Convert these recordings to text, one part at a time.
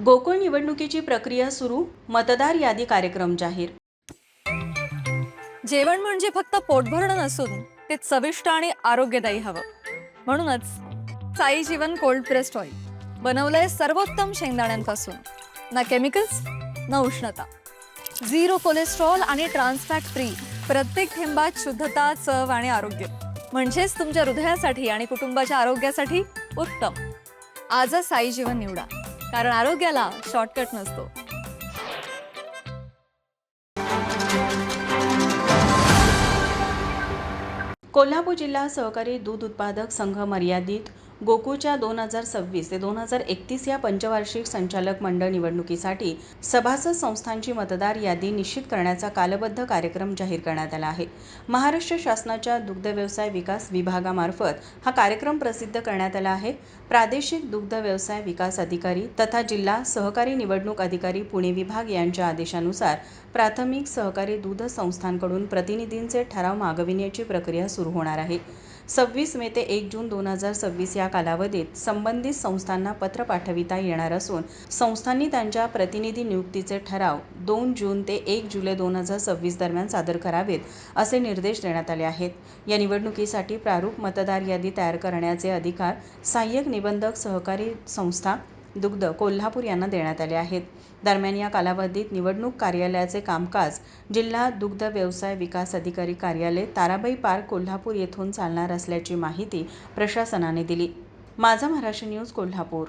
गोकुळ निवडणुकीची प्रक्रिया सुरू, मतदार यादी कार्यक्रम जाहीर. जेवण म्हणजे फक्त पोटभरणं नसून ते चविष्ट आणि आरोग्यदायी हवं. म्हणूनच साई जीवन कोल्ड प्रेस्ड ऑइल बनवलंय सर्वोत्तम शेंगदाण्यांपासून. ना केमिकल्स ना उष्णता, झिरो कोलेस्ट्रॉल आणि ट्रान्सफॅट फ्री. प्रत्येक थेंबात शुद्धता, चव आणि आरोग्य. म्हणजेच तुमच्या हृदयासाठी आणि कुटुंबाच्या आरोग्यासाठी उत्तम. आजच साई जीवन निवडा, कारण आरोग्याला शॉर्टकट नसतो. कोल्हापूर जिल्हा सहकारी दूध उत्पादक संघ मर्यादित गोकुळच्या 2026 ते 2031 या पंचवार्षिक संचालक मंडळ निवडणुकीसाठी सभासद संस्थांची मतदार यादी निश्चित करण्याचा कालबद्ध कार्यक्रम जाहीर करण्यात आला आहे. महाराष्ट्र शासनाच्या दुग्ध व्यवसाय विकास विभागामार्फत हा कार्यक्रम प्रसिद्ध करण्यात आला आहे. प्रादेशिक दुग्ध व्यवसाय विकास अधिकारी तथा जिल्हा सहकारी निवडणूक अधिकारी पुणे विभाग यांच्या आदेशानुसार प्राथमिक सहकारी दूध संस्थांकडून प्रतिनिधींचे ठराव मागविण्याची प्रक्रिया सुरू होणार आहे. 26 मे ते 1 जून 2026 या कालावधीत संबंधित संस्थांना पत्र पाठविता येणार असून संस्थांनी त्यांच्या प्रतिनिधी नियुक्तीचे ठराव 2 जून ते 1 जुलै 2026 दरम्यान सादर करावेत, असे निर्देश देण्यात आले आहेत. या निवडणुकीसाठी प्रारूप मतदार यादी तयार करण्याचे अधिकार सहाय्यक निबंधक सहकारी संस्था दुग्ध कोल्हापूर यांना देण्यात आले आहेत. दरम्यान या कालावधीत निवडणूक कार्यालयाचे कामकाज जिल्हा दुग्ध व्यवसाय विकास अधिकारी कार्यालय, ताराबाई पार्क, कोल्हापूर येथून चालणार असल्याची माहिती प्रशासनाने दिली. माझा महाराष्ट्र न्यूज कोल्हापूर.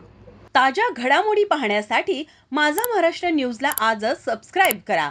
ताज्या घडामोडी पाहण्यासाठी माझा महाराष्ट्र न्यूजला आजच सबस्क्राईब करा.